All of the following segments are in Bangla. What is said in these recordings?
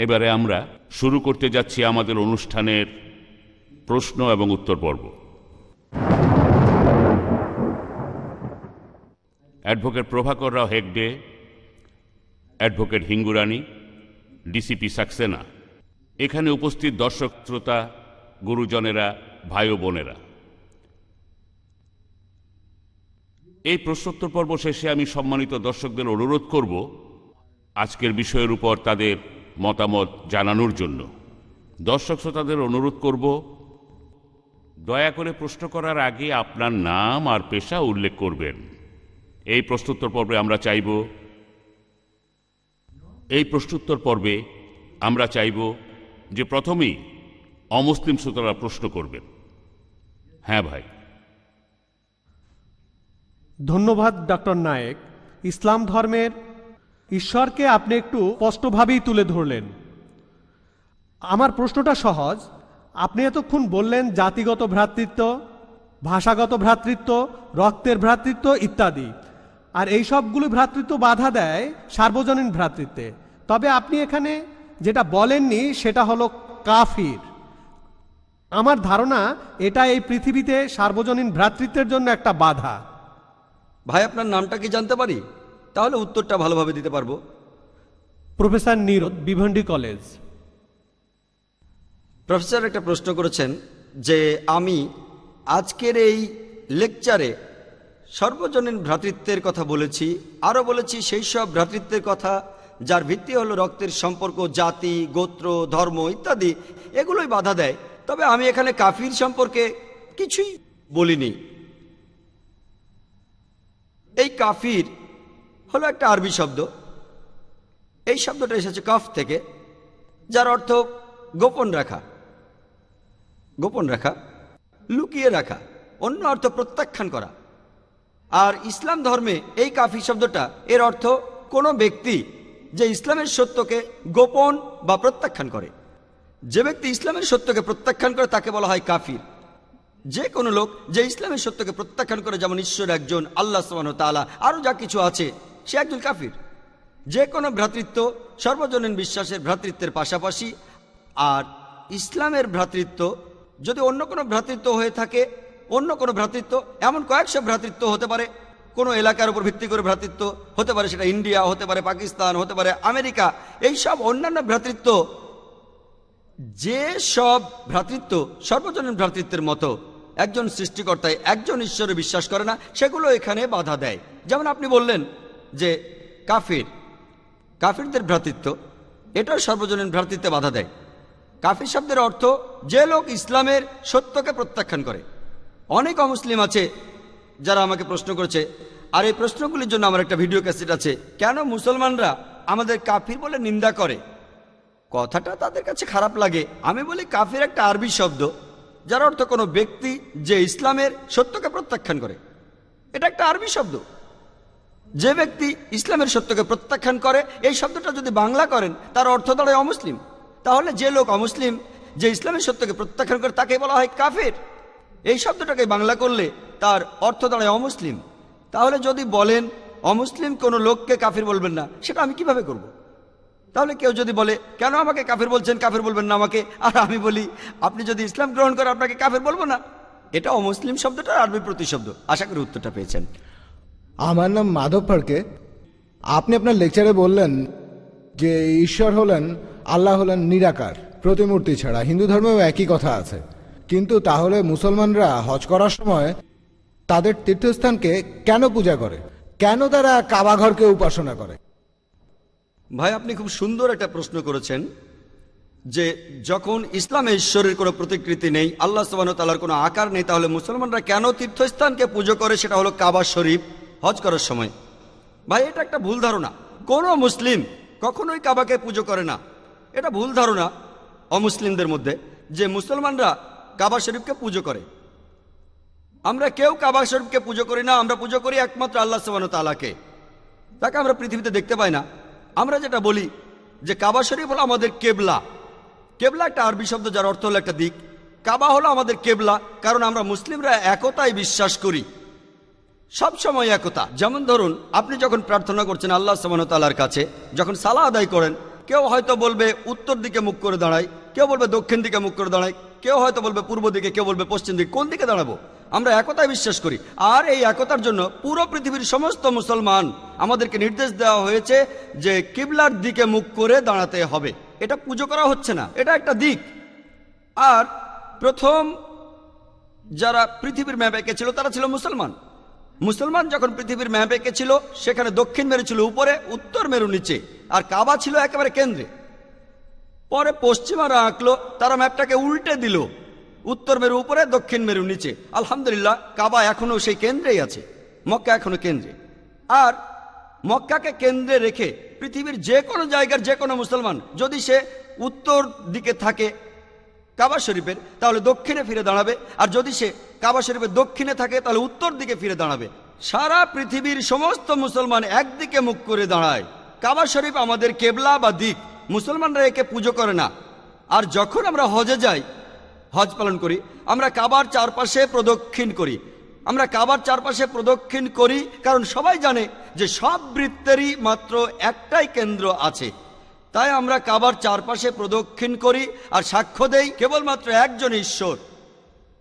এবারে আমরা শুরু করতে যাচ্ছি আমাদের অনুষ্ঠানের প্রশ্ন এবং উত্তর পর্ব। অ্যাডভোকেট প্রভাকর রাও হেগডে, অ্যাডভোকেট হিঙ্গুরানি, ডিসিপি সাক্সেনা, এখানে উপস্থিত দর্শক শ্রোতা, গুরুজনেরা, ভাই ও বোনেরা, এই প্রশ্নোত্তর পর্ব শেষে আমি সম্মানিত দর্শকদের অনুরোধ করব আজকের বিষয়ের উপর তাদের মতামত জানানোর জন্য। দর্শক শ্রোতাদের অনুরোধ করব দয়া করে প্রশ্ন করার আগে আপনার নাম আর পেশা উল্লেখ করবেন। এই প্রশ্নোত্তর পর্বে আমরা চাইব যে প্রথমেই অমুসলিম শ্রোতারা প্রশ্ন করবেন। হ্যাঁ ভাই। ধন্যবাদ ডক্টর নায়েক। ইসলাম ধর্মের ঈশ্বরকে আপনি একটু স্পষ্টভাবেই তুলে ধরলেন। আমার প্রশ্নটা সহজ। আপনি এতক্ষণ বললেন জাতিগত ভ্রাতৃত্ব, ভাষাগত ভ্রাতৃত্ব, রক্তের ভ্রাতৃত্ব ইত্যাদি, আর এই সবগুলো ভ্রাতৃত্ব বাধা দেয় সার্বজনীন ভ্রাতৃত্বে। তবে আপনি এখানে যেটা বলেননি সেটা হলো কাফির। আমার ধারণা এটা এই পৃথিবীতে সার্বজনীন ভ্রাতৃত্বের জন্য একটা বাধা। ভাই, আপনার নামটা কি জানতে পারি? তাহলে উত্তরটা ভালোভাবে দিতে পারবো। প্রফেসর নীরদ, ভিভেন্ডি কলেজ। প্রফেসর একটা প্রশ্ন করেছেন যে আমি আজকের এই লেকচারে সর্বজনীন ভ্রাতৃত্বের কথা বলেছি, আরও বলেছি সেই সব ভ্রাতৃত্বের কথা যার ভিত্তি হলো রক্তের সম্পর্ক, জাতি, গোত্র, ধর্ম ইত্যাদি, এগুলোই বাধা দেয়। তবে আমি এখানে কাফির সম্পর্কে কিছুই বলিনি। এই কাফির হলো একটা আরবি শব্দ। এই শব্দটা এসেছে কফ থেকে, যার অর্থ গোপন রাখা, গোপন রাখা, লুকিয়ে রাখা, অন্য অর্থ প্রত্যাখ্যান করা। আর ইসলাম ধর্মে এই কাফির শব্দটা এর অর্থ কোনো ব্যক্তি যে ইসলামের সত্যকে গোপন বা প্রত্যাখ্যান করে। যে ব্যক্তি ইসলামের সত্যকে প্রত্যাখ্যান করে তাকে বলা হয় কাফির। যে কোনো লোক যে ইসলামের সত্যকে প্রত্যাখ্যান করে, যেমন ঈশ্বর একজন, আল্লাহ সুবহানাহু ওয়া তাআলা, আরও যা কিছু আছে, সে একজন কাফির। যে কোনো ভ্রাতৃত্ব সর্বজনীন বিশ্বাসের ভ্রাতৃত্বের পাশাপাশি, আর ইসলামের ভ্রাতৃত্ব যদি অন্য কোনো ভ্রাতৃত্ব হয়ে থাকে, অন্য কোনো ভ্রাতৃত্ব, এমন কয়েকশো ভ্রাতৃত্ব হতে পারে, কোনো এলাকার উপর ভিত্তি করে ভ্রাতৃত্ব হতে পারে, সেটা ইন্ডিয়া হতে পারে, পাকিস্তান হতে পারে, আমেরিকা, এই সব অন্যান্য ভ্রাতৃত্ব, যে সব ভ্রাতৃত্ব সর্বজনীন ভ্রাতৃত্বের মতো একজন সৃষ্টিকর্তায়, একজন ঈশ্বরে বিশ্বাস করে না, সেগুলো এখানে বাধা দেয়। যেমন আপনি বললেন যে কাফির, কাফিরদের ভ্রাতৃত্ব, এটাও সর্বজনীন ভ্রাতৃত্বে বাধা দেয়। কাফির শব্দের অর্থ যে লোক ইসলামের সত্যকে প্রত্যাখ্যান করে। অনেক অমুসলিম আছে যারা আমাকে প্রশ্ন করেছে, আর এই প্রশ্নগুলির জন্য আমার একটা ভিডিও ক্যাসেট আছে, কেন মুসলমানরা আমাদের কাফির বলে নিন্দা করে। কথাটা তাদের কাছে খারাপ লাগে। আমি বলি কাফির একটা আরবি শব্দ, যার অর্থ কোনো ব্যক্তি যে ইসলামের সত্যকে প্রত্যাখ্যান করে। এটা একটা আরবি শব্দ। যে ব্যক্তি ইসলামের সত্যকে প্রত্যাখ্যান করে, এই শব্দটা যদি বাংলা করেন তার অর্থ দাঁড়ায় অমুসলিম। তাহলে যে লোক অমুসলিম যে ইসলামের সত্যকে প্রত্যাখ্যান করে তাকে বলা হয় কাফির। এই শব্দটাকে বাংলা করলে তার অর্থ দাঁড়ায় অমুসলিম। তাহলে যদি বলেন অমুসলিম কোনো লোককে কাফির বলবেন না, সেটা আমি কিভাবে করব? তাহলে কেউ যদি বলে কেন আমাকে কাফির বলছেন, কাফির বলবেন না আমাকে, আর আমি বলি আপনি যদি ইসলাম গ্রহণ করেন আপনাকে কাফির বলবো না, এটা অমুসলিম শব্দটা আরবি প্রতিশব্দ। আশা করি উত্তরটা পেয়েছেন। আমার নাম মাধব ফাড়কে। আপনি আপনার লেকচারে বললেন যে ঈশ্বর হলেন, আল্লাহ হলেন নিরাকার, প্রতিমূর্তি ছাড়া। হিন্দু ধর্মেও একই কথা আছে। কিন্তু তাহলে মুসলমানরা হজ করার সময় তাদের তীর্থস্থানকে কেন পূজা করে? কেন তারা কাবা ঘরকে উপাসনা করে? ভাই, আপনি খুব সুন্দর একটা প্রশ্ন করেছেন যে যখন ইসলামে ঈশ্বরের কোনো প্রতিকৃতি নেই, আল্লাহ সুবহানাহু ওয়া তাআলার কোনো আকার নেই, তাহলে মুসলমানরা কেন তীর্থস্থানকে পুজো করে? সেটা হলো কাবা শরীফ হজ করার সময়। ভাই, এটা একটা ভুল ধারণা। কোনো মুসলিম কখনোই কাবাকে পুজো করে না। এটা ভুল ধারণা অমুসলিমদের মধ্যে যে মুসলমানরা কাবা শরীফকে পুজো করে। আমরা কেউ কাবা শরীফকে পুজো করি না। আমরা পুজো করি একমাত্র আল্লাহ সুবহানাহু ওয়া তাআলাকে। তাকে আমরা পৃথিবীতে দেখতে পাই না। আমরা যেটা বলি যে কাবা শরীফ হলো আমাদের কেবলা। কেবলা একটা আরবি শব্দ, যার অর্থ হলো একটা দিক। কাবা হলো আমাদের কেবলা, কারণ আমরা মুসলিমরা একতায় বিশ্বাস করি, সব সময় একতা। যেমন ধরুন, আপনি যখন প্রার্থনা করছেন আল্লাহ সুবহানাহু ওয়া তাআলার কাছে, যখন সালাহ আদায় করেন, কেউ হয়তো বলবে উত্তর দিকে মুখ করে দাঁড়ায়, কেউ বলবে দক্ষিণ দিকে মুখ করে দাঁড়ায়, কেউ হয়তো বলবে পূর্ব দিকে, কেউ বলবে পশ্চিম দিকে। কোন দিকে দাঁড়াবো? আমরা একতায় বিশ্বাস করি, আর এই একতার জন্য পুরো পৃথিবীর সমস্ত মুসলমান আমাদেরকে নির্দেশ দেওয়া হয়েছে যে কিবলার দিকে মুখ করে দাঁড়াতে হবে। এটা পুজো করা হচ্ছে না, এটা একটা দিক। আর প্রথম যারা পৃথিবীর ম্যাপ এঁকেছিল তারা ছিল মুসলমান। মুসলমান যখন পৃথিবীর ম্যাপ এঁকেছিল সেখানে দক্ষিণ মেরু ছিল উপরে, উত্তর মেরু নিচে, আর কাবা ছিল একেবারে কেন্দ্রে। পরে পশ্চিমারা আঁকলো, তারা ম্যাপটাকে উল্টে দিল, উত্তর মেরু উপরে, দক্ষিণ মেরু নিচে। আলহামদুলিল্লাহ, কাবা এখনো সেই কেন্দ্রেই আছে, মক্কা এখনো কেন্দ্রে। আর মক্কাকে কেন্দ্রে রেখে পৃথিবীর যে কোনো জায়গার যে কোনো মুসলমান যদি সে উত্তর দিকে থাকে কাবা শরীফের, তাহলে দক্ষিণে ফিরে দাঁড়াবে, আর যদি সে কাবা শরীফের দক্ষিণে থাকে তাহলে উত্তর দিকে ফিরে দাঁড়াবে। সারা পৃথিবীর সমস্ত মুসলমান একদিকে মুখ করে দাঁড়ায়। কাবা শরীফ আমাদের কেবলা বা দিক, মুসলমানরা একে পুজো করে না। আর যখন আমরা হজে যাই, হজ পালন করি, আমরা কাবার চারপাশে প্রদক্ষিণ করি। আমরা কাবার চারপাশে প্রদক্ষিণ করি কারণ সবাই জানে যে সব বৃত্তেরই মাত্র একটাই কেন্দ্র আছে। তাই আমরা কাবার চারপাশে প্রদক্ষিণ করি আর সাক্ষ্য দেই কেবলমাত্র একজন ঈশ্বর।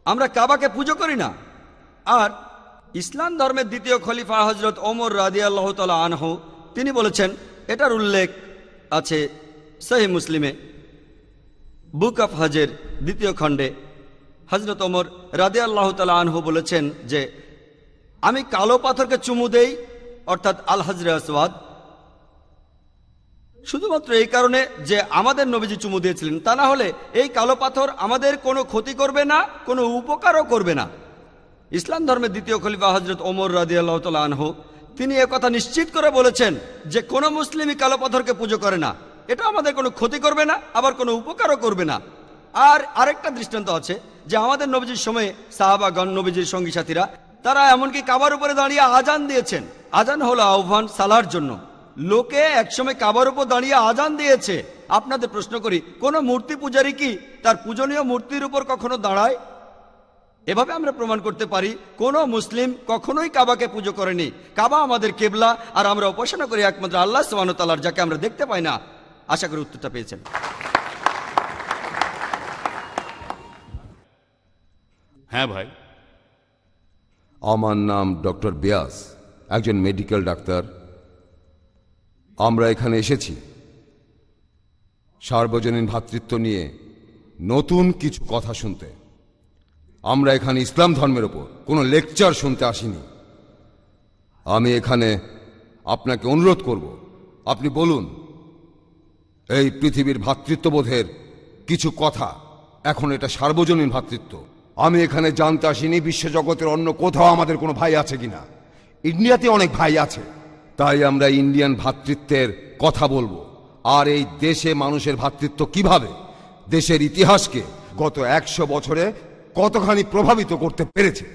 আমরা কাবাকে পুজো করি না। আর ইসলাম ধর্মের দ্বিতীয় খলিফা হজরত ওমর রাদিয়াল্লাহু তাআলা আনহু তিনি বলেছেন, এটার উল্লেখ আছে সহিহ মুসলিমে, বুক অফ হজের দ্বিতীয় খণ্ডে। হজরত ওমর রাদিয়াল্লাহু তাআলা আনহু বলেছেন যে আমি কালো পাথরকে চুমু দেই, অর্থাৎ আল হাজরে আসওয়াদ, শুধুমাত্র এই কারণে যে আমাদের নবীজি চুমু দিয়েছিলেন। তা না হলে এই কালো পাথর আমাদের কোনো ক্ষতি করবে না, কোনো উপকারও করবে না। ইসলাম ধর্মের দ্বিতীয় খলিফা হজরত ওমর রাদিয়াল্লাহু তাআলা আনহু তিনি একথা নিশ্চিত করে বলেছেন যে কোনো মুসলিমই কালো পাথরকে পুজো করে না, এটা আমাদের কোনো ক্ষতি করবে না, আবার কোনো উপকারও করবে না। আর আরেকটা দৃষ্টান্ত আছে যে আমাদের নবীজির সময়ে সাহাবাগণ, নবীজির সঙ্গী সাথীরা, তারা এমনকি কাবার উপরে দাঁড়িয়ে আজান দিয়েছেন। আজান হলো আহ্বান সালার জন্য। লোকে একসময় কাবার উপর দাঁড়িয়ে আজান দিয়েছে। আপনাদের প্রশ্ন করি, কোন মূর্তি পূজারী কি তার পূজনীয় মূর্তির উপর কখনো দাঁড়ায়? এভাবে আমরা প্রমাণ করতে পারি কোন মুসলিম কখনোই কাবাকে পুজো করেনি। কাবা আমাদের কেবলা, আর আমরা উপাসনা করি একমাত্র আল্লাহ সুবহানাহু ওয়া তাআলার, যাকে আমরা দেখতে পাই না। আশা করি উত্তরটা পেয়েছেন। হ্যাঁ ভাই। আমার নাম ডক্টর বিয়াস, একজন মেডিকেল ডাক্তার। আমরা এখানে এসেছি সার্বজনীন ভ্রাতৃত্ব নিয়ে নতুন কিছু কথা শুনতে। আমরা এখানে ইসলাম ধর্মের ওপর কোনো লেকচার শুনতে আসিনি। আমি এখানে আপনাকে অনুরোধ করব, আপনি বলুন এই পৃথিবীর ভ্রাতৃত্ববোধের কিছু কথা। এখন এটা সার্বজনীন ভ্রাতৃত্ব। আমি এখানে জানতে আসিনি বিশ্বজগতের অন্য কোথাও আমাদের কোনো ভাই আছে কিনা। ইন্ডিয়াতে অনেক ভাই আছে, তাই আমরা ইন্ডিয়ান ভ্রাতৃত্বের কথা বলবো। আর এই দেশে মানুষের ভ্রাতৃত্ব কিভাবে দেশের ইতিহাসকে গত 100 বছরে কতখানি প্রভাবিত করতে পেরেছে।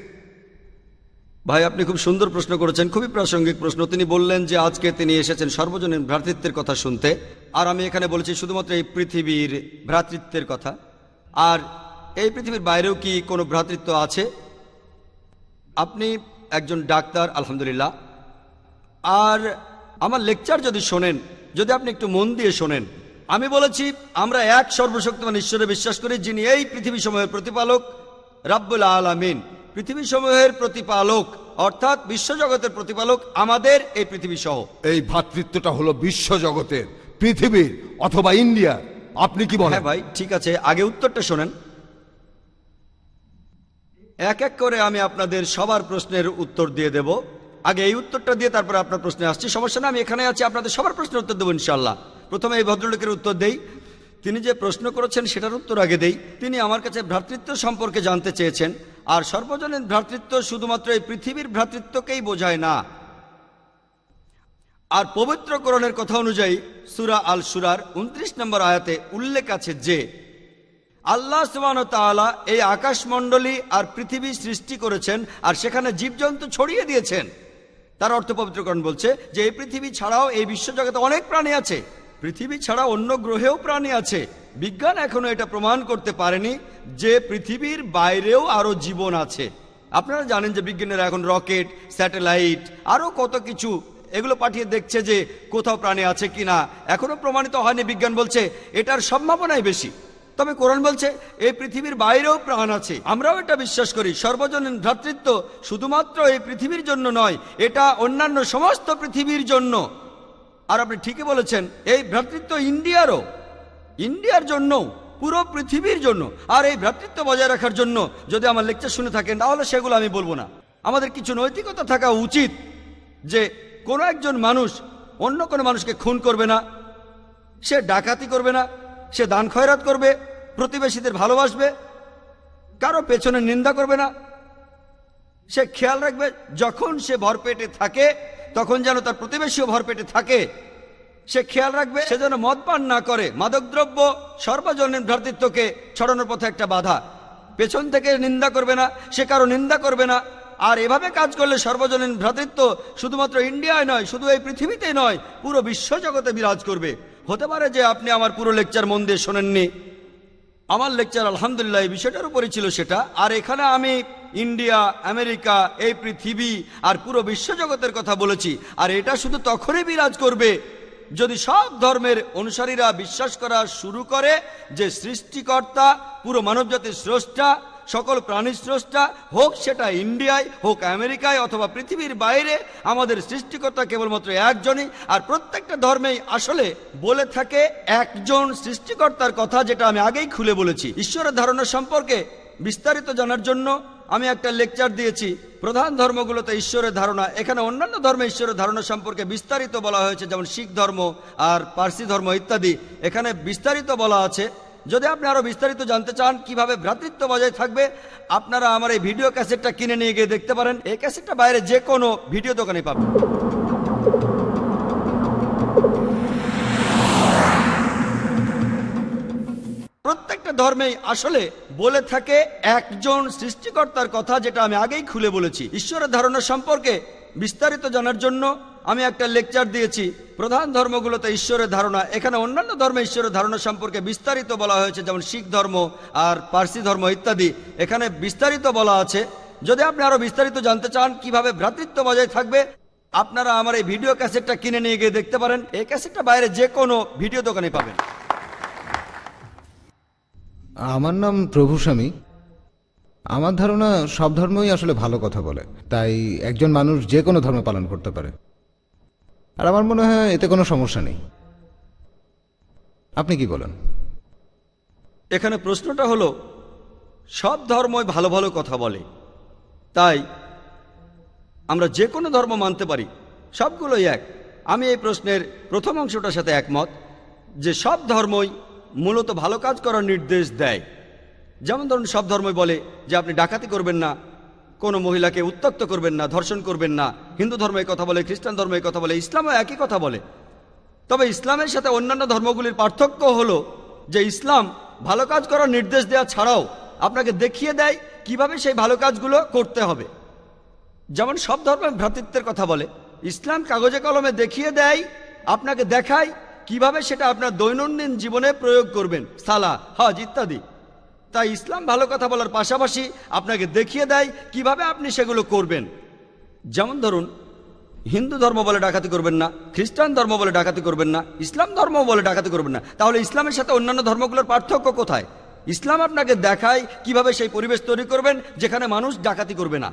ভাই, আপনি খুব সুন্দর প্রশ্ন করেছেন, খুবই প্রাসঙ্গিক প্রশ্ন। তিনি বললেন যে আজকে তিনি এসেছেন সর্বজনীন ভ্রাতৃত্বের কথা শুনতে, আর আমি এখানে বলেছি শুধুমাত্র এই পৃথিবীর ভ্রাতৃত্বের কথা। আর এই পৃথিবীর বাইরেও কি কোনো ভ্রাতৃত্ব আছে? আপনি একজন ডাক্তার, আলহামদুলিল্লাহ। আর আমার লেকচার যদি শোনেন, যদি আপনি একটু মন দিয়ে শোনেন, আমি বলেছি আমরা এক সর্বশক্তিমান ঈশ্বরে বিশ্বাস করি, যিনি এই পৃথিবী সমূহের প্রতিপালক, রাব্বুল আলামিন। পৃথিবী সমূহের প্রতিপালক অর্থাৎ বিশ্বজগতের প্রতিপালক আমাদের এই পৃথিবী সহ। এই ভ্রাতৃত্বটা হলো বিশ্বজগতের, পৃথিবীর অথবা ইন্ডিয়া। আপনি কি বলেন? হ্যাঁ ভাই, ঠিক আছে, আগে উত্তরটা শোনেন। এক এক করে আমি আপনাদের সবার প্রশ্নের উত্তর দিয়ে দেব। আগে এই উত্তরটা দিয়ে তারপরে আপনার প্রশ্নে আসছি, সমস্যা না। আমি এখানে আছি, আপনাদের সবার প্রশ্নের উত্তর দেবো ইনশাল্লাহ। প্রথমে এই ভদ্রলোকের উত্তর দেই। তিনি যে প্রশ্ন করেছেন সেটার উত্তর আগে দেই। তিনি আমার কাছে ভ্রাতৃত্ব সম্পর্কে জানতে চেয়েছেন। আর সর্বজনীন ভ্রাতৃত্ব শুধুমাত্র এই পৃথিবীর ভ্রাতৃত্বকেই বোঝায় না। আর পবিত্র কোরআনের কথা অনুযায়ী সূরা আল শুরার 29 নম্বর আয়াতে উল্লেখ আছে যে আল্লাহ সুবহানাহু ওয়া তাআলা এই আকাশমণ্ডলী আর পৃথিবী সৃষ্টি করেছেন আর সেখানে জীবজন্তু ছড়িয়ে দিয়েছেন। তার অর্থ পবিত্রকরণ বলছে যে এই পৃথিবী ছাড়াও এই বিশ্বজগতে অনেক প্রাণী আছে। পৃথিবী ছাড়া অন্য গ্রহেও প্রাণী আছে। বিজ্ঞান এখনো এটা প্রমাণ করতে পারেনি যে পৃথিবীর বাইরেও আরো জীবন আছে। আপনারা জানেন যে বিজ্ঞানীরা এখন রকেট, স্যাটেলাইট, আরো কত কিছু এগুলো পাঠিয়ে দেখছে যে কোথাও প্রাণী আছে কিনা। এখনো প্রমাণিত হয়নি, বিজ্ঞান বলছে এটার সম্ভাবনাই বেশি। তবে কোরআন বলছে এই পৃথিবীর বাইরেও প্রাণ আছে। আমরাও এটা বিশ্বাস করি। সর্বজনীন ভ্রাতৃত্ব শুধুমাত্র এই পৃথিবীর জন্য নয়, এটা অন্যান্য সমস্ত পৃথিবীর জন্য। আর আপনি ঠিকই বলেছেন, এই ভ্রাতৃত্ব ইন্ডিয়ার জন্য, পুরো পৃথিবীর জন্য। আর এই ভ্রাতৃত্ব বজায় রাখার জন্য যদি আমার লেকচার শুনে থাকেন তাহলে সেগুলো আমি বলবো না। আমাদের কিছু নৈতিকতা থাকা উচিত, যে কোনো একজন মানুষ অন্য কোনো মানুষকে খুন করবে না, সে ডাকাতি করবে না, সে দান খয়রাত করবে, প্রতিবেশীদের ভালোবাসবে, কারো পেছনে নিন্দা করবে না। সে খেয়াল রাখবে যখন সে ভরপেটে থাকে তখন যেন তার প্রতিবেশীও ভরপেটে থাকে। সে খেয়াল রাখবে সে যেন মদ পান না করে। মাদকদ্রব্য সর্বজনীন ভ্রাতৃত্বকে ছড়ানোর পথে একটা বাধা। পেছন থেকে নিন্দা করবে না, সে কারো নিন্দা করবে না। আর এভাবে কাজ করলে সর্বজনীন ভ্রাতৃত্ব শুধুমাত্র ইন্ডিয়ায় নয়, শুধু এই পৃথিবীতেই নয়, পুরো বিশ্বজগতে বিরাজ করবে। হতে পারে যে আপনি আমার পুরো লেকচার মন দিয়ে শোনেননি। আমার লেকচার আলহামদুলিল্লাহ এই বিষয়টার উপরই ছিল সেটা। আর এখানে আমি ইন্ডিয়া, আমেরিকা, এই পৃথিবী আর পুরো বিশ্বজগতের কথা বলেছি। আর এটা শুধু তখনই বিরাজ করবে যদি সব ধর্মের অনুসারীরা বিশ্বাস করা শুরু করে যে সৃষ্টিকর্তা, পুরো মানবজাতির স্রষ্টা, সকল প্রাণীর স্রষ্টা, হোক সেটা ইন্ডিয়ায়, হোক আমেরিকায় অথবা পৃথিবীর বাইরে, আমাদের সৃষ্টিকর্তা কেবলমাত্র একজনই। আর প্রত্যেকটা ধর্মেই আসলে বলে থাকে একজন সৃষ্টিকর্তার কথা, যেটা আমি আগেই খুলে বলেছি। ঈশ্বরের ধারণা সম্পর্কে বিস্তারিত জানার জন্য আমি একটা লেকচার দিয়েছি, প্রধান ধর্মগুলোতে ঈশ্বরের ধারণা। এখানে অন্যান্য ধর্মে ঈশ্বরের ধারণা সম্পর্কে বিস্তারিত বলা হয়েছে, যেমন শিখ ধর্ম আর পার্সি ধর্ম ইত্যাদি। এখানে বিস্তারিত বলা আছে। যদি আপনি আরো বিস্তারিত জানতে চান কিভাবে ভ্রাতৃত্ব বজায় থাকবে, আপনারা আমার এই ভিডিও ক্যাসেটটা কিনে নিয়ে গিয়ে দেখতে পারেন। এই ক্যাসেটটা বাইরে যে কোনো ভিডিও দোকানে পাবেন। প্রত্যেকটা ধর্মেই আসলে বলে থাকে একজন সৃষ্টিকর্তার কথা, যেটা আমি আগেই খুলে বলেছি। ঈশ্বরের ধারণা সম্পর্কে বিস্তারিত জানার জন্য আমি একটা লেকচার দিয়েছি, প্রধান ধর্মগুলোতে ঈশ্বরের ধারণা। এখানে অন্যান্য ধর্মে ঈশ্বরের ধারণা সম্পর্কে বিস্তারিত বলা হয়েছে, যেমন শিখ ধর্ম আর পার্সি ধর্ম ইত্যাদি। এখানে বিস্তারিত বলা আছে। যদি আপনি আরো বিস্তারিত জানতে চান কিভাবে ভ্রাতৃত্ব বজায় থাকবে, আপনারা আমার এই ভিডিও ক্যাসেটটা কিনে নিয়ে গিয়ে দেখতে পারেন। এই ক্যাসেটটা বাইরে যে কোনো ভিডিও দোকানে পাবেন। আমার নাম প্রভু স্বামী। আমার ধারণা সব ধর্মই আসলে ভালো কথা বলে, তাই একজন মানুষ যে কোনো ধর্ম পালন করতে পারে। আর আমার মনে হয় এতে কোনো সমস্যা নেই। আপনি কি বলেন? এখানে প্রশ্নটা হলো, সব ধর্মই ভালো ভালো কথা বলে, তাই আমরা যে কোনো ধর্ম মানতে পারি, সবগুলোই এক। আমি এই প্রশ্নের প্রথম অংশটার সাথে একমত যে সব ধর্মই মূলত ভালো কাজ করার নির্দেশ দেয়। যেমন ধরুন, সব ধর্মই বলে যে আপনি ডাকাতি করবেন না, কোনো মহিলাকে উত্ত্যক্ত করবেন না, ধর্ষণ করবেন না। হিন্দু ধর্ম এই কথা বলে, খ্রিস্টান ধর্ম এই কথা বলে, ইসলামও একই কথা বলে। তবে ইসলামের সাথে অন্যান্য ধর্মগুলির পার্থক্য হলো যে ইসলাম ভালো কাজ করার নির্দেশ দেওয়া ছাড়াও আপনাকে দেখিয়ে দেয় কিভাবে সেই ভালো কাজগুলো করতে হবে। যেমন সব ধর্মের ভ্রাতৃত্বের কথা বলে, ইসলাম কাগজে কলমে দেখিয়ে দেয়, আপনাকে দেখায় কিভাবে সেটা আপনার দৈনন্দিন জীবনে প্রয়োগ করবেন, সালাহ, হজ ইত্যাদি। তাই ইসলাম ভালো কথা বলার পাশাপাশি আপনাকে দেখিয়ে দেয় কিভাবে আপনি সেগুলো করবেন। যেমন ধরুন, হিন্দু ধর্ম বলে ডাকাতি করবেন না, খ্রিস্টান ধর্ম বলে ডাকাতি করবেন না, ইসলাম ধর্ম বলে ডাকাতি করবেন না। তাহলে ইসলামের সাথে অন্যান্য ধর্মগুলোর পার্থক্য কোথায়? ইসলাম আপনাকে দেখায় কিভাবে সেই পরিবেশ তৈরি করবেন যেখানে মানুষ ডাকাতি করবে না।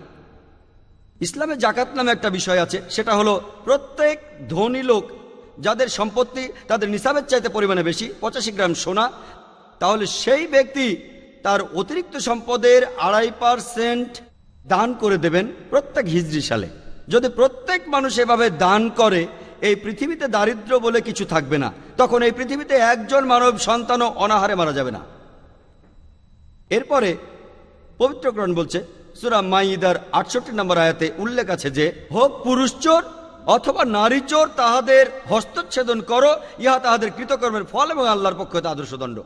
ইসলামে জাকাত নামে একটা বিষয় আছে, সেটা হলো প্রত্যেক ধনী লোক যাদের সম্পত্তি তাদের নিসাবের চাইতে পরিমাণে বেশি, 85 গ্রাম সোনা, তাহলে সেই ব্যক্তি তার অতিরিক্ত সম্পদের 2.5% দান করে দেবেন প্রত্যেক হিজরি সালে। যদি প্রত্যেক মানুষ এভাবে দান করে, এই পৃথিবীতে দারিদ্র্য বলে কিছু থাকবে না। তখন এই পৃথিবীতে একজন মানব সন্তানও অনাহারে মারা যাবে না। এরপরে পবিত্র কোরআন বলছে, সূরা মাইদার 68 নম্বর আয়াতে উল্লেখ আছে যে, হোক পুরুষ চোর অথবা নারী চোর, তাহাদের হস্তচ্ছেদন করো, ইহা তাহাদের কৃতকর্মের ফল এবং আল্লাহর পক্ষ হতে আদর্শ দণ্ড।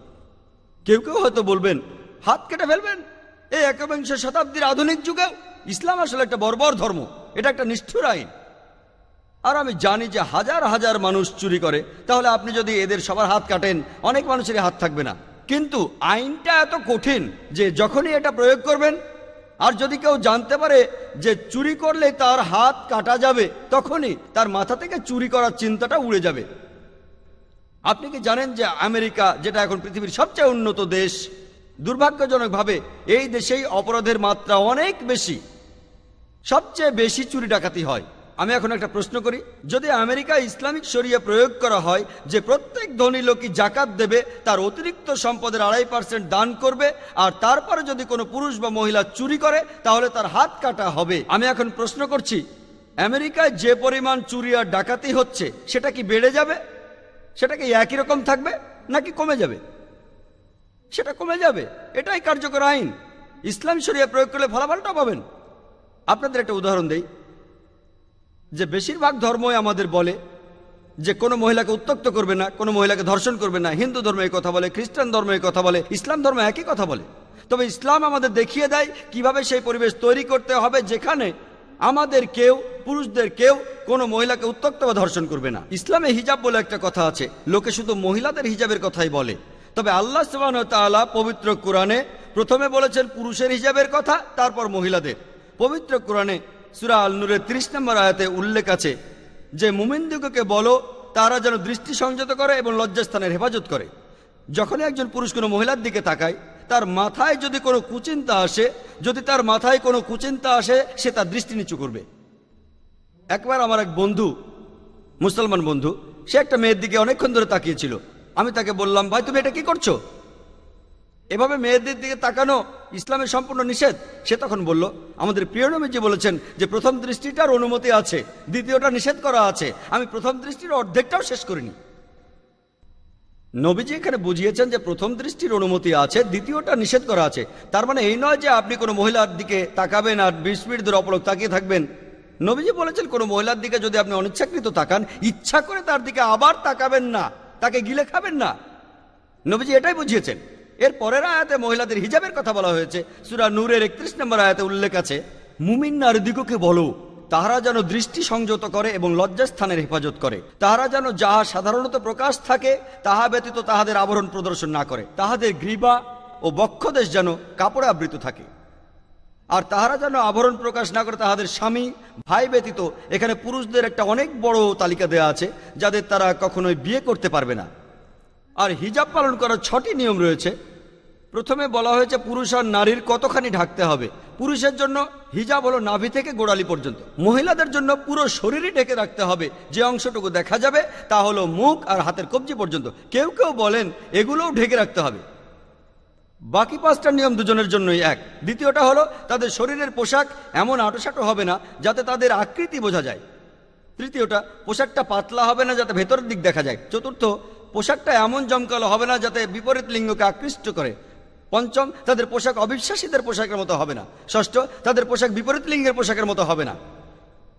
কেউ কেউ হয়তো বলবেন, হাত কেটে ফেলবেন। এই 21 শতাব্দীর আধুনিক যুগেও ইসলাম আসলে একটা বর্বর ধর্ম, এটা একটা নিষ্ঠুর আইন। আর আমি জানি যে হাজার হাজার মানুষ চুরি করে, তাহলে আপনি যদি এদের সবার হাত কাটেন, অনেক মানুষেরই হাত থাকবে না। কিন্তু আইনটা এত কঠিন যে যখনই এটা প্রয়োগ করবেন আর যদি কেউ জানতে পারে যে চুরি করলে তার হাত কাটা যাবে, তখনই তার মাথা থেকে চুরি করার চিন্তাটা উড়ে যাবে। আপনি কি জানেন যে আমেরিকা, যেটা এখন পৃথিবীর সবচেয়ে উন্নত দেশ, দুর্ভাগ্যজনকভাবে এই দেশেই অপরাধের মাত্রা অনেক বেশি, সবচেয়ে বেশি চুরি ডাকাতি হয়। আমি এখন একটা প্রশ্ন করি, যদি আমেরিকা ইসলামিক শরিয়া প্রয়োগ করা হয় যে প্রত্যেক ধনী লোকই জাকাত দেবে, তার অতিরিক্ত সম্পদের 2.5% দান করবে, আর তারপরে যদি কোনো পুরুষ বা মহিলা চুরি করে তাহলে তার হাত কাটা হবে, আমি এখন প্রশ্ন করছি, আমেরিকায় যে পরিমাণ চুরি আর ডাকাতি হচ্ছে সেটা কি বেড়ে যাবে? সেটা কি একই রকম থাকবে নাকি কমে যাবে? সেটা কমে যাবে। এটাই কার্যকর আইন। ইসলাম শরিয়া প্রয়োগ করলে ফলাফলটা পাবেন। আপনাদের একটা উদাহরণ দেই, যে বেশিরভাগ ধর্মই আমাদের বলে যে কোনো মহিলাকে উত্ত্যক্ত করবে না, কোনো মহিলাকে ধর্ষণ করবে না। হিন্দু ধর্ম এই কথা বলে, খ্রিস্টান ধর্ম এই কথা বলে, ইসলাম ধর্ম একই কথা বলে। তবে ইসলাম আমাদের দেখিয়ে দেয় কিভাবে সেই পরিবেশ তৈরি করতে হবে যেখানে আমাদের কেউ, পুরুষদের কেউ কোনো মহিলাকে উত্ত্যক্ত বা ধর্ষণ করবে না। ইসলামে হিজাব বলে একটা কথা আছে, লোকে শুধু মহিলাদের হিজাবের কথাই বলে, তবে আল্লাহ সুবহানাহু ওয়া তাআলা পবিত্র কোরআনে প্রথমে বলেছেন পুরুষের হিজাবের কথা, তারপর মহিলাদের। পবিত্র কোরআনে সূরা আল নূরের 30 নম্বর আয়াতে উল্লেখ আছে যে মুমিনদিগকে বলো তারা যেন দৃষ্টি সংযত করে এবং লজ্জাস্থানের হেফাজত করে। যখনই একজন পুরুষ কোনো মহিলার দিকে তাকায়, তার মাথায় যদি কোনো কুচিন্তা আসে, সে তার দৃষ্টি নিচু করবে। একবার আমার এক বন্ধু, মুসলমান বন্ধু, সে একটা মেয়ের দিকে অনেকক্ষণ ধরে তাকিয়েছিল। আমি তাকে বললাম, ভাই তুমি এটা কি করছো? এভাবে মেয়েদের দিকে তাকানো ইসলামের সম্পূর্ণ নিষেধ। সে তখন বলল, আমাদের প্রিয় নবীজি বলেছেন যে প্রথম দৃষ্টিটার অনুমতি আছে, দ্বিতীয়টা নিষেধ করা আছে। আমি প্রথম দৃষ্টির অর্ধেকটাও শেষ করিনি। নবীজি এখানে বুঝিয়েছেন যে প্রথম দৃষ্টির অনুমতি আছে, দ্বিতীয়টা নিষেধ করা আছে। তার মানে এই নয় যে আপনি কোনো মহিলার দিকে তাকাবেন আর 20 মিনিট ধরে অপলক তাকিয়ে থাকবেন। নবীজি বলেছেন কোনো মহিলার দিকে যদি আপনি অনিচ্ছাকৃত তাকান, ইচ্ছা করে তার দিকে আবার তাকাবেন না, তাকে গিলে খাবেন না। নবীজি এটাই বুঝিয়েছেন। এর পরের আয়াতে মহিলাদের হিজাবের কথা বলা হয়েছে। সূরা নূরের 31 নম্বর আয়াতে উল্লেখ আছে, মুমিন নারীদিগকে বলো তাহারা যেন দৃষ্টি সংযত করে এবং লজ্জাস্থানের হেফাজত করে, তাহারা যেন যাহা সাধারণত প্রকাশ থাকে তাহা ব্যতীত তাহাদের আবরণ প্রদর্শন না করে, তাহাদের গ্রীবা ও বক্ষদেশ যেন কাপড়ে আবৃত থাকে, আর তাহারা যেন আবরণ প্রকাশ না করে তাহাদের স্বামী ভাই ব্যতীত। এখানে পুরুষদের একটা অনেক বড় তালিকা দেয়া আছে যাদের তারা কখনোই বিয়ে করতে পারবে না। আর হিজাব পালন করার 6টি নিয়ম রয়েছে। প্রথমে বলা হয়েছে পুরুষ আর নারীর কতখানি ঢাকতে হবে। পুরুষের জন্য হিজাব হলো নাভি থেকে গোড়ালি পর্যন্ত, মহিলাদের জন্য পুরো শরীরই ঢেকে রাখতে হবে। যে অংশটুকু দেখা যাবে তা হলো মুখ আর হাতের কবজি পর্যন্ত। কেউ কেউ বলেন এগুলোও ঢেকে রাখতে হবে। বাকি 5টা নিয়ম দুজনের জন্যই এক। দ্বিতীয়টা হলো তাদের শরীরের পোশাক এমন আঁটোসাঁটো হবে না যাতে তাদের আকৃতি বোঝা যায়। তৃতীয়টা, পোশাকটা পাতলা হবে না যাতে ভেতরের দিক দেখা যায়। চতুর্থ, পোশাকটা এমন জমকালো হবে না যাতে বিপরীত লিঙ্গকে আকৃষ্ট করে। পঞ্চম, তাদের পোশাক অবিশ্বাসীদের পোশাকের মতো হবে না। ষষ্ঠ, তাদের পোশাক বিপরীত লিঙ্গের পোশাকের মতো হবে না।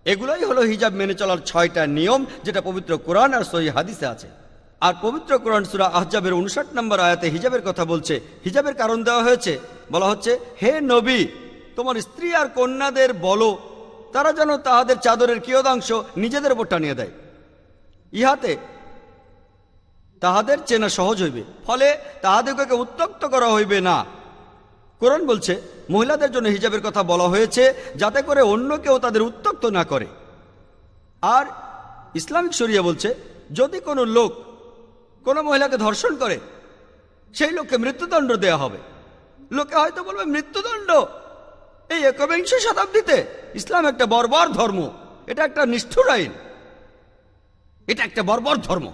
এগুলোই হলো হিজাব মেনে চলার 6টা নিয়ম, যেটা পবিত্র কোরআন আর সহিহ হাদিসে আছে। আর পবিত্র কোরআন সূরা আহজাবের 59 নম্বর আয়াতে হিজাবের কথা বলছে। হিজাবের কারণ দেওয়া হয়েছে, বলা হচ্ছে, হে নবী, তোমার স্ত্রী আর কন্যাদের বলো তারা যেন তাহাদের চাদরের কিয়দাংশ নিজেদের উপর টানিয়ে দেয়, ইহাতে তাহাদের চেনা সহজ হইবে, ফলে তাহাদেরকে উত্ত্যক্ত করা হইবে না। কোরআন বলছে মহিলাদের জন্য হিজাবের কথা বলা হয়েছে যাতে করে অন্য কেউ তাদের উত্ত্যক্ত না করে। আর ইসলামিক শরিয়া বলছে যদি কোনো লোক কোনো মহিলাকে ধর্ষণ করে সেই লোককে মৃত্যুদণ্ড দেয়া হবে। লোকে হয়তো বলবে মৃত্যুদণ্ড এই একবিংশ শতাব্দীতে? ইসলাম একটা বর্বর ধর্ম, এটা একটা নিষ্ঠুর আইন, এটা একটা বর্বর ধর্ম।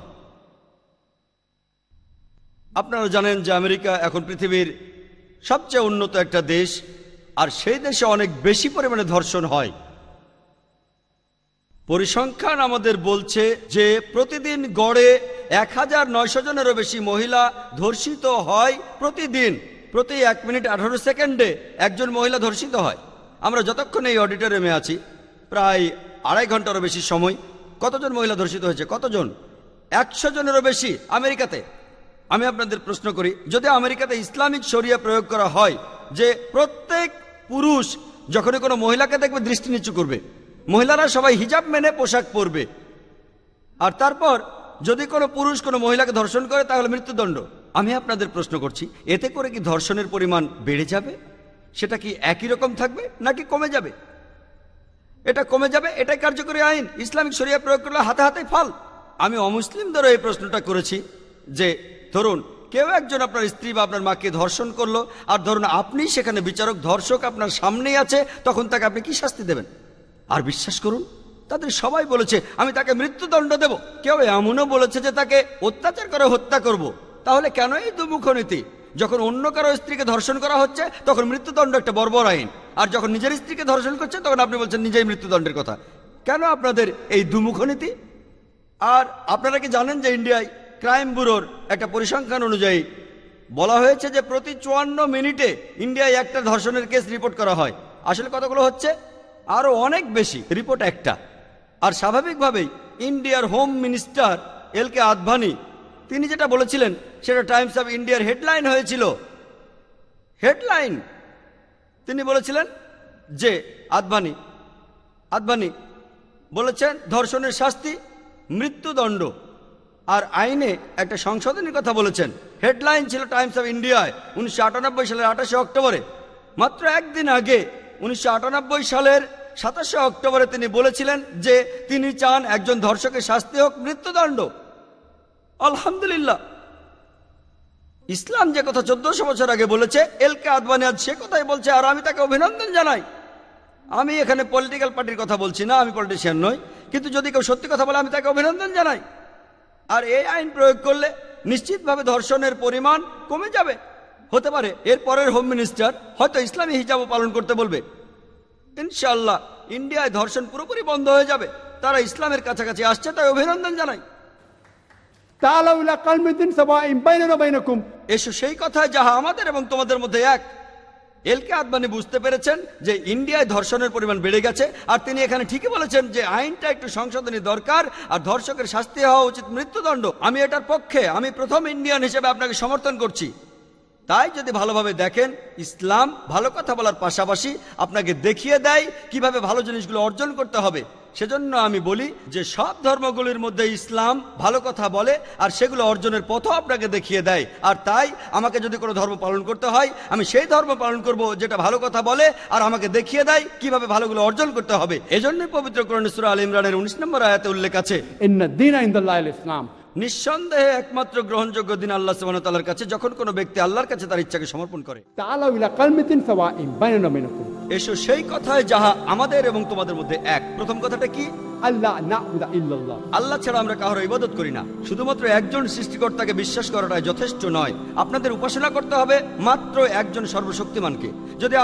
আপনারা জানেন যে আমেরিকা এখন পৃথিবীর সবচেয়ে উন্নত একটা দেশ, আর সেই দেশে অনেক বেশি পরিমাণে ধর্ষণ হয়। পরিসংখ্যান আমাদের বলছে যে প্রতিদিন গড়ে 1900 জনেরও বেশি মহিলা ধর্ষিত হয় প্রতিদিন। প্রতি 1 মিনিট 18 সেকেন্ডে একজন মহিলা ধর্ষিত হয়। আমরা যতক্ষণ এই অডিটোরিয়ামে আছি, প্রায় 2.5 ঘন্টারও বেশি সময়, কতজন মহিলা ধর্ষিত হয়েছে? কতজন? 100 জনেরও বেশি আমেরিকাতে। আমি আপনাদের প্রশ্ন করি, যদি আমেরিকাতে ইসলামিক শরিয়া প্রয়োগ করা হয় যে প্রত্যেক পুরুষ যখনই কোনো মহিলাকে দেখবে দৃষ্টি নিচু করবে, মহিলারা সবাই হিজাব মেনে পোশাক পরবে, আর তারপর যদি কোনো পুরুষ কোনো মহিলাকে ধর্ষণ করে তাহলে মৃত্যুদণ্ড, আমি আপনাদের প্রশ্ন করছি, এতে করে কি ধর্ষণের পরিমাণ বেড়ে যাবে সেটা কি একই রকম থাকবে নাকি কমে যাবে? এটা কমে যাবে, এটাই কার্যকরী আইন। ইসলামিক শরিয়া প্রয়োগ করলে হাতে হাতে ফল। আমি অমুসলিমদেরও এই প্রশ্নটা করেছি যে ধরুন কেউ একজন আপনার স্ত্রী বা আপনার মাকে ধর্ষণ করলো, আর ধরুন আপনি সেখানে বিচারক, ধর্ষক আপনার সামনেই আছে, তখন তাকে আপনি কি শাস্তি দেবেন? আর বিশ্বাস করুন তাদের সবাই বলেছে আমি তাকে মৃত্যুদণ্ড দেব। কেউ এমনও বলেছে যে তাকে অত্যাচার করে হত্যা করব। তাহলে কেন এই দুমুখ নীতি? যখন অন্য কারো স্ত্রীকে ধর্ষণ করা হচ্ছে তখন মৃত্যুদণ্ড একটা বর্বর আইন, আর যখন নিজের স্ত্রীকে ধর্ষণ করছে তখন আপনি বলছেন নিজেই মৃত্যুদণ্ডের কথা। কেন আপনাদের এই দুমুখ নীতি? আর আপনারা কি জানেন যে ইন্ডিয়ায় ক্রাইম ব্যুরোর একটা পরিসংখ্যান অনুযায়ী বলা হয়েছে যে প্রতি 54 মিনিটে ইন্ডিয়ায় একটা ধর্ষণের কেস রিপোর্ট করা হয়। আসলে কতগুলো হচ্ছে? আরো অনেক বেশি, রিপোর্ট একটা। আর স্বাভাবিকভাবেই ইন্ডিয়ার হোম মিনিস্টার এল.কে. আদভানি তিনি যেটা বলেছিলেন সেটা টাইমস অফ ইন্ডিয়ার হেডলাইন হয়েছিল। হেডলাইন তিনি বলেছিলেন যে আদভানি বলেছেন ধর্ষণের শাস্তি মৃত্যুদণ্ড, আর আইনে একটা সংশোধনের কথা বলেছেন। হেডলাইন ছিল টাইমস অফ ইন্ডিয়ায় 1998 সালের 28 অক্টোবরে। মাত্র একদিন আগে 1998 সালের 27 অক্টোবরে তিনি বলেছিলেন যে তিনি চান একজন ধর্ষকের শাস্তি হোক মৃত্যুদণ্ড। আলহামদুলিল্লাহ, ইসলাম যে কথা 1400 বছর আগে বলেছে এল.কে. আদভানি আজ সে কথাই বলছে, আর আমি তাকে অভিনন্দন জানাই। আমি এখানে পলিটিক্যাল পার্টির কথা বলছি না, আমি পলিটিশিয়ান নই, কিন্তু যদি কেউ সত্যি কথা বলে আমি তাকে অভিনন্দন জানাই। আর এই আইন প্রয়োগ করলে নিশ্চিতভাবে ধর্ষণের পরিমাণ কমে যাবে। হতে পারে এর পরের হোম মিনিস্টার হয়তো ইসলামী হিজাবও পালন করতে বলবে। ইনশাআল্লাহ ইন্ডিয়ায় ধর্ষণ পুরোপুরি বন্ধ হয়ে যাবে। তারা ইসলামের কাছাকাছি আসছে, তাই অভিনন্দন জানাই। تعالوا إلى كلمة سواء بيننا وبينكم এসো সেই কথায় যাহা আমাদের এবং তোমাদের মধ্যে এক। এল.কে. আদভানি বুঝতে পেরেছেন যে ইন্ডিয়ায় ধর্ষণের পরিমাণ বেড়ে গেছে, আর তিনি এখানে ঠিকই বলেছেন যে আইনটা একটু সংশোধনী দরকার, আর ধর্ষকের শাস্তি হওয়া উচিত মৃত্যুদণ্ড। আমি এটার পক্ষে, আমি প্রথম ইন্ডিয়ান হিসেবে আপনাকে সমর্থন করছি। তাই যদি ভালোভাবে দেখেন, ইসলাম ভালো কথা বলার পাশাপাশি আপনাকে দেখিয়ে দেয় কিভাবে ভালো জিনিসগুলো অর্জন করতে হবে। সেজন্য আমি বলি যে সব ধর্মগুলির মধ্যে ইসলাম ভালো কথা বলে, আর সেগুলো অর্জনের পথও আপনাকে দেখিয়ে দেয়। আর তাই আমাকে যদি কোনো ধর্ম পালন করতে হয়, আমি সেই ধর্ম পালন করব যেটা ভালো কথা বলে আর আমাকে দেখিয়ে দেয় কিভাবে ভালোগুলো অর্জন করতে হবে। এজন্যই পবিত্র কোরআন সূরা আল ইমরানের 19 নম্বর আয়াতে উল্লেখ আছে, إن الدين عند الله الإسلام নিঃসন্দেহে একমাত্র গ্রহণযোগ্য দিন আল্লাহ সুবহানাহু ওয়া তাআলার কাছে, যখন কোনো ব্যক্তি আল্লাহর কাছে তার ইচ্ছাকে সমর্পণ করে। تعالوا إلى كلمة سواء بيننا وبينكم এসো সেই কথায় যাহা আমাদের এবং তোমাদের মধ্যে এক। প্রথম কথাটা কি? ألا نعبد إلا الله আল্লাহ ছাড়া আমরা কারো ইবাদত করি না। শুধুমাত্র একজন সৃষ্টিকর্তাকে বিশ্বাস করাটাই যথেষ্ট নয়, আপনাদের উপাসনা করতে হবে মাত্র একজন সর্বশক্তিমানকে। যদি